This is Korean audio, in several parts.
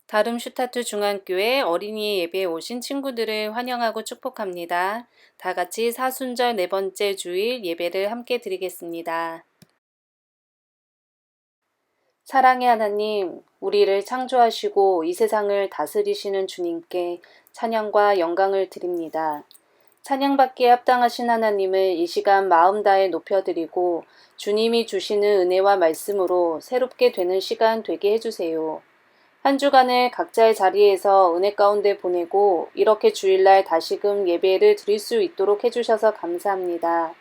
다름슈타트 중앙교회 어린이 예배에 오신 친구들을 환영하고 축복합니다. 다 같이 사순절 네 번째 주일 예배를 함께 드리겠습니다. 사랑의 하나님, 우리를 창조하시고 이 세상을 다스리시는 주님께 찬양과 영광을 드립니다. 찬양받기에 합당하신 하나님을 이 시간 마음 다해 높여드리고 주님이 주시는 은혜와 말씀으로 새롭게 되는 시간 되게 해주세요. 한 주간을 각자의 자리에서 은혜 가운데 보내고 이렇게 주일날 다시금 예배를 드릴 수 있도록 해주셔서 감사합니다.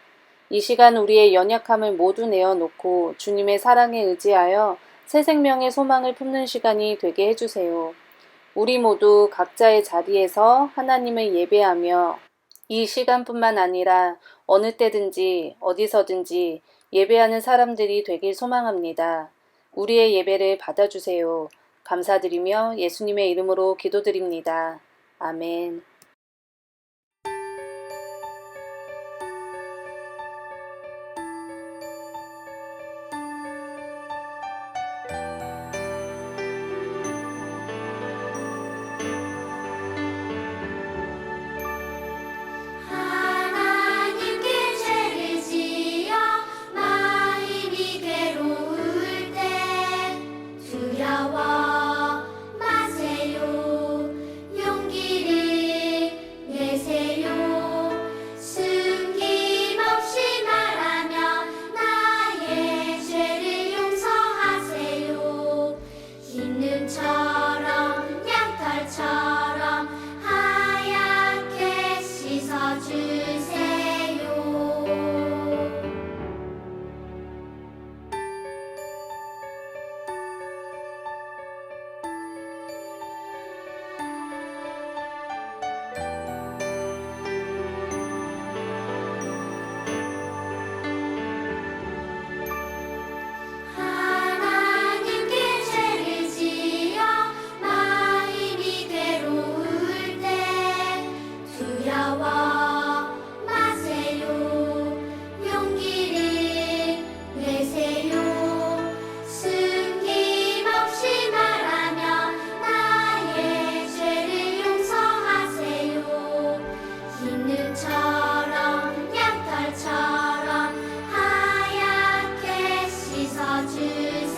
이 시간 우리의 연약함을 모두 내어놓고 주님의 사랑에 의지하여 새 생명의 소망을 품는 시간이 되게 해주세요. 우리 모두 각자의 자리에서 하나님을 예배하며 이 시간뿐만 아니라 어느 때든지 어디서든지 예배하는 사람들이 되길 소망합니다. 우리의 예배를 받아주세요. 감사드리며 예수님의 이름으로 기도드립니다. 아멘. 하나님께 죄를 지어 마음이 괴로울 때 두려워 마세요. 용기를 내세요. 숨김없이 말하며 나의 죄를 용서하세요. 흰 눈처럼 양털처럼 하얗게 씻어주세요. 하나님께 죄를 지어 마음이 괴로울 때 두려워 마세요. 용기를 내세요. 숨김없이 말하며 나의 죄를 용서하세요. 흰 눈처럼 양털처럼 하얗게 씻어주세요.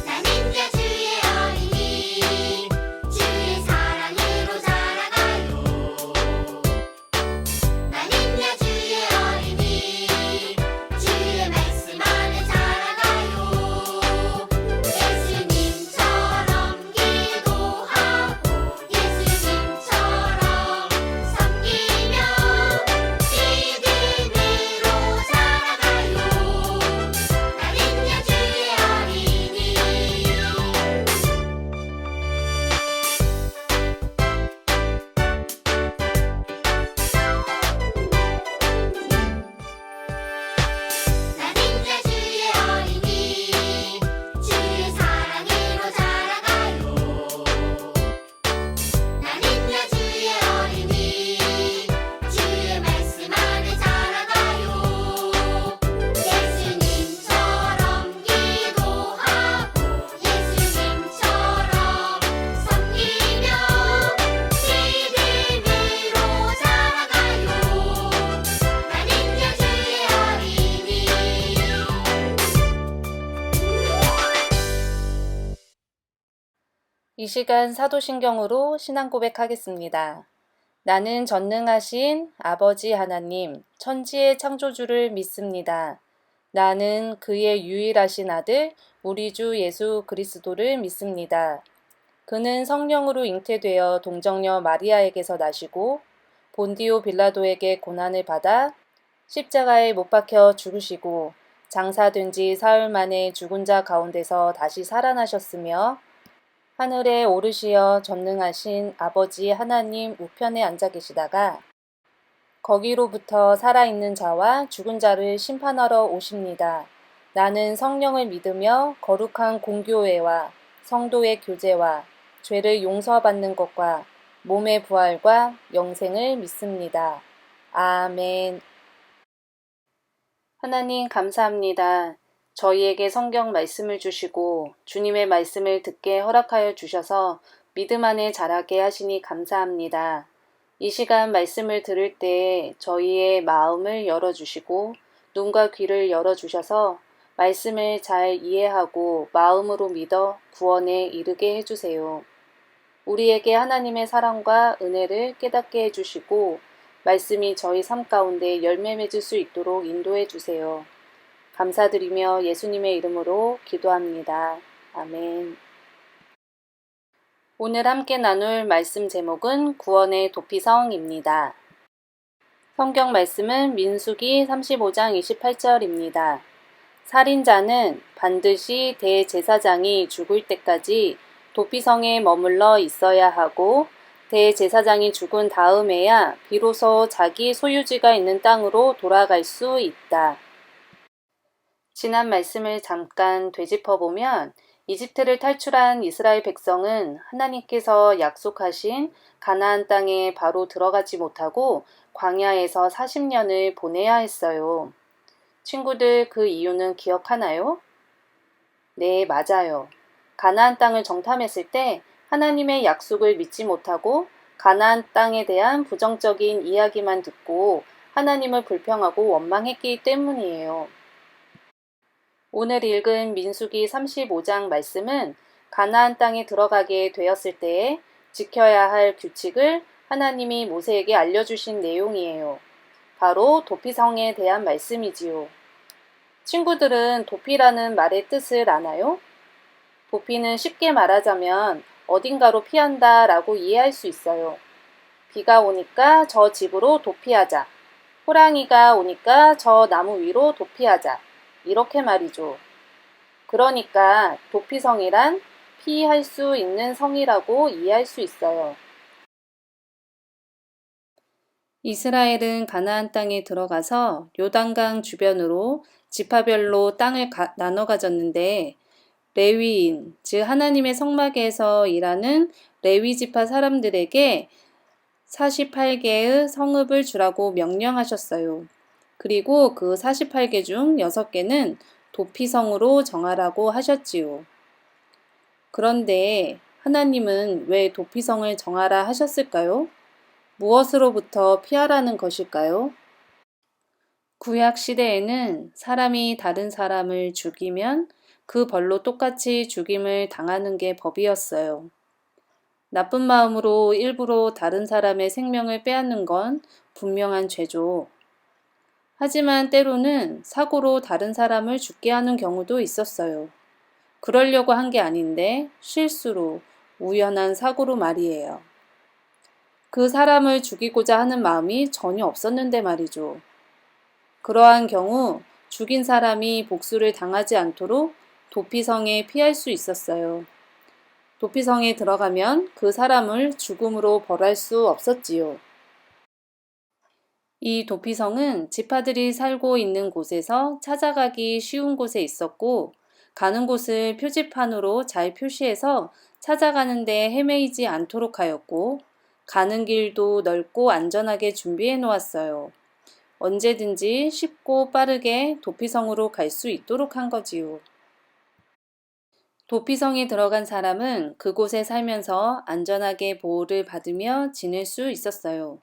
나는야 주의 어린이 주의 사랑으로 자라가요. 나는야 주의 어린이 주의 말씀 안에 자라가요. 예수님처럼 기도하고 예수님처럼 섬기며 믿음으로 자라가요. 나는야 주의 어린이. 나는야 주의 어린이 주의 사랑으로 자라가요. 나는야 주의 어린이 주의 말씀 안에 자라가요. 예수님처럼 기도하고 예수님처럼 섬기며 믿음으로 자라가요. 나는야 주의 어린이. 이 시간 사도신경으로 신앙 고백하겠습니다. 나는 전능하신 아버지 하나님, 천지의 창조주를 믿습니다. 나는 그의 유일하신 아들, 우리 주 예수 그리스도를 믿습니다. 그는 성령으로 잉태되어 동정녀 마리아에게서 나시고 본디오 빌라도에게 고난을 받아 십자가에 못 박혀 죽으시고 장사된 지 사흘 만에 죽은 자 가운데서 다시 살아나셨으며 하늘에 오르시어 전능하신 아버지 하나님 우편에 앉아 계시다가 거기로부터 살아있는 자와 죽은 자를 심판하러 오십니다. 나는 성령을 믿으며 거룩한 공교회와 성도의 교제와 죄를 용서받는 것과 몸의 부활과 영생을 믿습니다. 아멘. 하나님 감사합니다. 저희에게 성경 말씀을 주시고 주님의 말씀을 듣게 허락하여 주셔서 믿음 안에 자라게 하시니 감사합니다. 이 시간 말씀을 들을 때 저희의 마음을 열어주시고 눈과 귀를 열어주셔서 말씀을 잘 이해하고 마음으로 믿어 구원에 이르게 해주세요. 우리에게 하나님의 사랑과 은혜를 깨닫게 해주시고 말씀이 저희 삶 가운데 열매 맺을 수 있도록 인도해 주세요. 감사드리며 예수님의 이름으로 기도합니다. 아멘. 오늘 함께 나눌 말씀 제목은 구원의 도피성입니다. 성경 말씀은 민수기 35장 28절입니다. 살인자는 반드시 대제사장이 죽을 때까지 도피성에 머물러 있어야 하고 대제사장이 죽은 다음에야 비로소 자기 소유지가 있는 땅으로 돌아갈 수 있다. 지난 말씀을 잠깐 되짚어보면 이집트를 탈출한 이스라엘 백성은 하나님께서 약속하신 가나안 땅에 바로 들어가지 못하고 광야에서 40년을 보내야 했어요. 친구들 그 이유는 기억하나요? 네, 맞아요. 가나안 땅을 정탐했을 때 하나님의 약속을 믿지 못하고 가나안 땅에 대한 부정적인 이야기만 듣고 하나님을 불평하고 원망했기 때문이에요. 오늘 읽은 민수기 35장 말씀은 가나안 땅에 들어가게 되었을 때에 지켜야 할 규칙을 하나님이 모세에게 알려주신 내용이에요. 바로 도피성에 대한 말씀이지요. 친구들은 도피라는 말의 뜻을 아나요? 도피는 쉽게 말하자면 어딘가로 피한다 라고 이해할 수 있어요. 비가 오니까 저 집으로 도피하자. 호랑이가 오니까 저 나무 위로 도피하자. 이렇게 말이죠. 그러니까 도피성이란 피할 수 있는 성이라고 이해할 수 있어요. 이스라엘은 가나안 땅에 들어가서 요단강 주변으로 지파별로 땅을 나눠 가졌는데 레위인, 즉 하나님의 성막에서 일하는 레위 지파 사람들에게 48개의 성읍을 주라고 명령하셨어요. 그리고 그 48개 중 6개는 도피성으로 정하라고 하셨지요. 그런데 하나님은 왜 도피성을 정하라 하셨을까요? 무엇으로부터 피하라는 것일까요? 구약 시대에는 사람이 다른 사람을 죽이면 그 벌로 똑같이 죽임을 당하는 게 법이었어요. 나쁜 마음으로 일부러 다른 사람의 생명을 빼앗는 건 분명한 죄죠. 하지만 때로는 사고로 다른 사람을 죽게 하는 경우도 있었어요. 그러려고 한 게 아닌데 실수로, 우연한 사고로 말이에요. 그 사람을 죽이고자 하는 마음이 전혀 없었는데 말이죠. 그러한 경우 죽인 사람이 복수를 당하지 않도록 도피성에 피할 수 있었어요. 도피성에 들어가면 그 사람을 죽음으로 벌할 수 없었지요. 이 도피성은 지파들이 살고 있는 곳에서 찾아가기 쉬운 곳에 있었고 가는 곳을 표지판으로 잘 표시해서 찾아가는데 헤매이지 않도록 하였고 가는 길도 넓고 안전하게 준비해 놓았어요. 언제든지 쉽고 빠르게 도피성으로 갈 수 있도록 한 거지요. 도피성에 들어간 사람은 그곳에 살면서 안전하게 보호를 받으며 지낼 수 있었어요.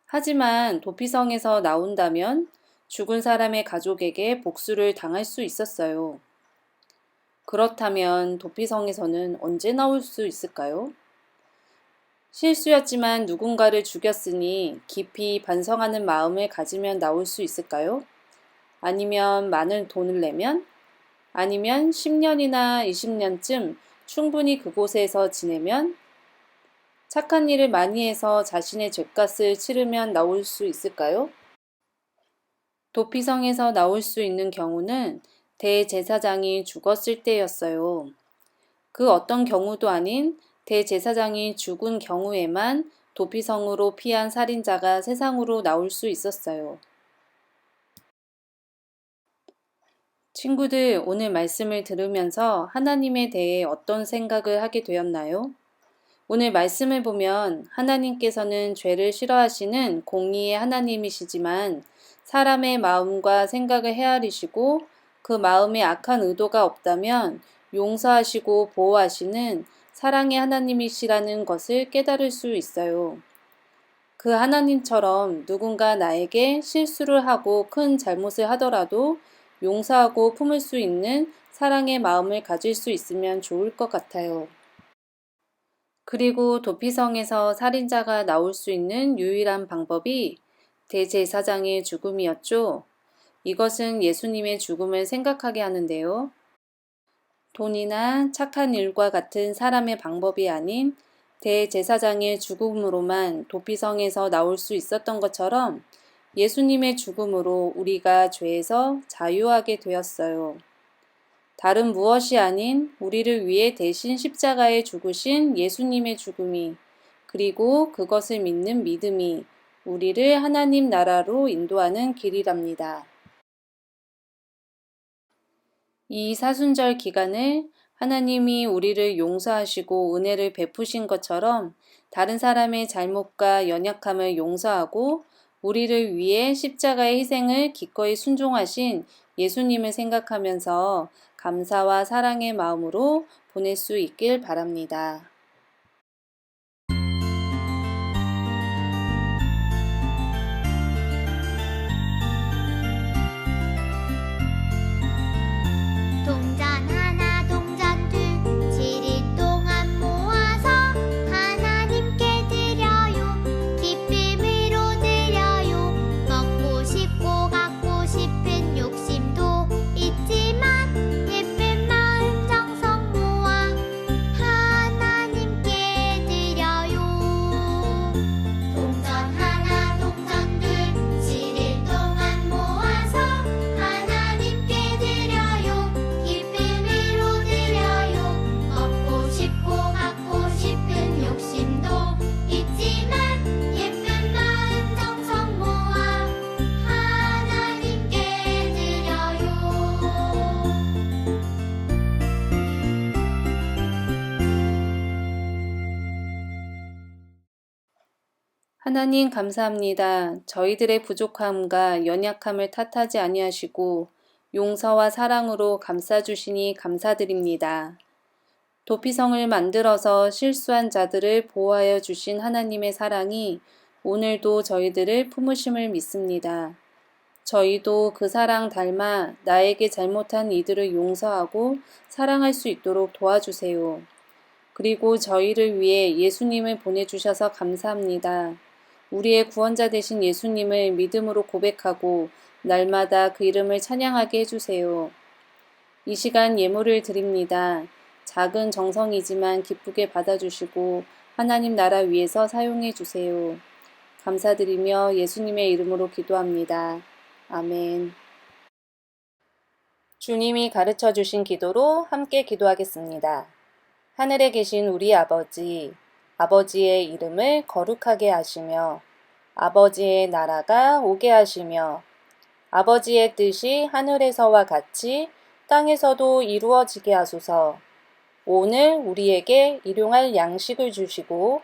하지만 도피성에서 나온다면 죽은 사람의 가족에게 복수를 당할 수 있었어요. 그렇다면 도피성에서는 언제 나올 수 있을까요? 실수였지만 누군가를 죽였으니 깊이 반성하는 마음을 가지면 나올 수 있을까요? 아니면 많은 돈을 내면? 아니면 10년이나 20년쯤 충분히 그곳에서 지내면? 착한 일을 많이 해서 자신의 죗값을 치르면 나올 수 있을까요? 도피성에서 나올 수 있는 경우는 대제사장이 죽었을 때였어요. 그 어떤 경우도 아닌 대제사장이 죽은 경우에만 도피성으로 피한 살인자가 세상으로 나올 수 있었어요. 친구들, 오늘 말씀을 들으면서 하나님에 대해 어떤 생각을 하게 되었나요? 오늘 말씀을 보면 하나님께서는 죄를 싫어하시는 공의의 하나님이시지만 사람의 마음과 생각을 헤아리시고 그 마음에 악한 의도가 없다면 용서하시고 보호하시는 사랑의 하나님이시라는 것을 깨달을 수 있어요. 그 하나님처럼 누군가 나에게 실수를 하고 큰 잘못을 하더라도 용서하고 품을 수 있는 사랑의 마음을 가질 수 있으면 좋을 것 같아요. 그리고 도피성에서 살인자가 나올 수 있는 유일한 방법이 대제사장의 죽음이었죠. 이것은 예수님의 죽음을 생각하게 하는데요. 돈이나 착한 일과 같은 사람의 방법이 아닌 대제사장의 죽음으로만 도피성에서 나올 수 있었던 것처럼 예수님의 죽음으로 우리가 죄에서 자유하게 되었어요. 다른 무엇이 아닌 우리를 위해 대신 십자가에 죽으신 예수님의 죽음이 그리고 그것을 믿는 믿음이 우리를 하나님 나라로 인도하는 길이랍니다. 이 사순절 기간을 하나님이 우리를 용서하시고 은혜를 베푸신 것처럼 다른 사람의 잘못과 연약함을 용서하고 우리를 위해 십자가의 희생을 기꺼이 순종하신 예수님을 생각하면서 감사와 사랑의 마음으로 보낼 수 있길 바랍니다. 동전 하나 동전 둘 7일 동안 모아서 하나님께 드려요. 기쁨으로 드려요. 먹고 싶고 갖고 싶은 욕심도 있지만 예쁜 마음 정성 모아 하나님께 드려요. 동전 하나 동전 둘 7일 동안 모아서 하나님께 드려요. 기쁨으로 드려요. 먹고 싶고 갖고 싶은 욕심도 있지만 예쁜 마음 정성 모아 하나님께 드려요. 하나님 감사합니다. 저희들의 부족함과 연약함을 탓하지 아니하시고 용서와 사랑으로 감싸주시니 감사드립니다. 도피성을 만들어서 실수한 자들을 보호하여 주신 하나님의 사랑이 오늘도 저희들을 품으심을 믿습니다. 저희도 그 사랑 닮아 나에게 잘못한 이들을 용서하고 사랑할 수 있도록 도와주세요. 그리고 저희를 위해 예수님을 보내주셔서 감사합니다. 우리의 구원자 되신 예수님을 믿음으로 고백하고 날마다 그 이름을 찬양하게 해주세요. 이 시간 예물을 드립니다. 작은 정성이지만 기쁘게 받아주시고 하나님 나라 위에서 사용해 주세요. 감사드리며 예수님의 이름으로 기도합니다. 아멘. 주님이 가르쳐 주신 기도로 함께 기도하겠습니다. 하늘에 계신 우리 아버지, 아버지의 이름을 거룩하게 하시며 아버지의 나라가 오게 하시며 아버지의 뜻이 하늘에서와 같이 땅에서도 이루어지게 하소서. 오늘 우리에게 일용할 양식을 주시고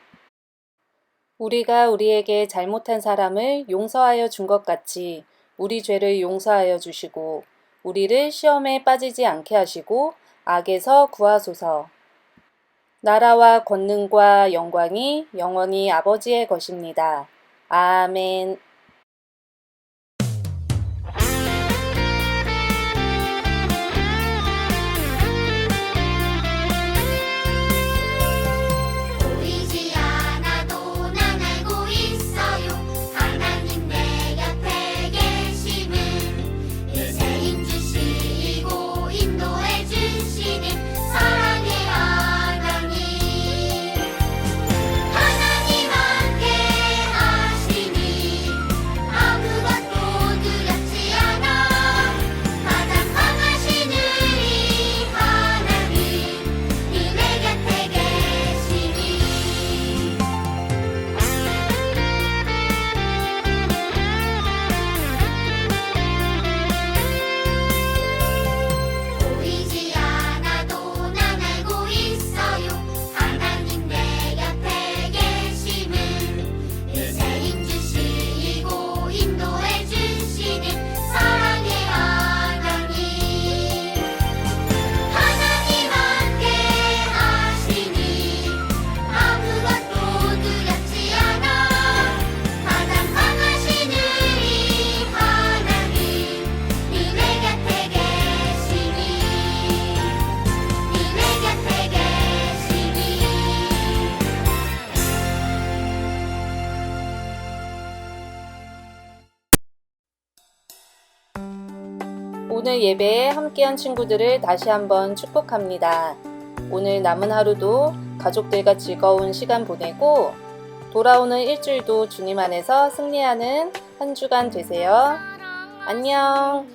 우리가 우리에게 잘못한 사람을 용서하여 준 것 같이 우리 죄를 용서하여 주시고 우리를 시험에 빠지지 않게 하시고 악에서 구하소서. 나라와 권능과 영광이 영원히 아버지의 것입니다. 아멘. 보이지 않아도 난 알고 있어요. 하나님 내 곁에 계심을 일생인 주시고 인도해 주시는 사랑의 하나님. 하나님 함께 하시니 오늘 예배에 함께한 친구들을 다시 한번 축복합니다. 오늘 남은 하루도 가족들과 즐거운 시간 보내고 돌아오는 일주일도 주님 안에서 승리하는 한 주간 되세요. 안녕.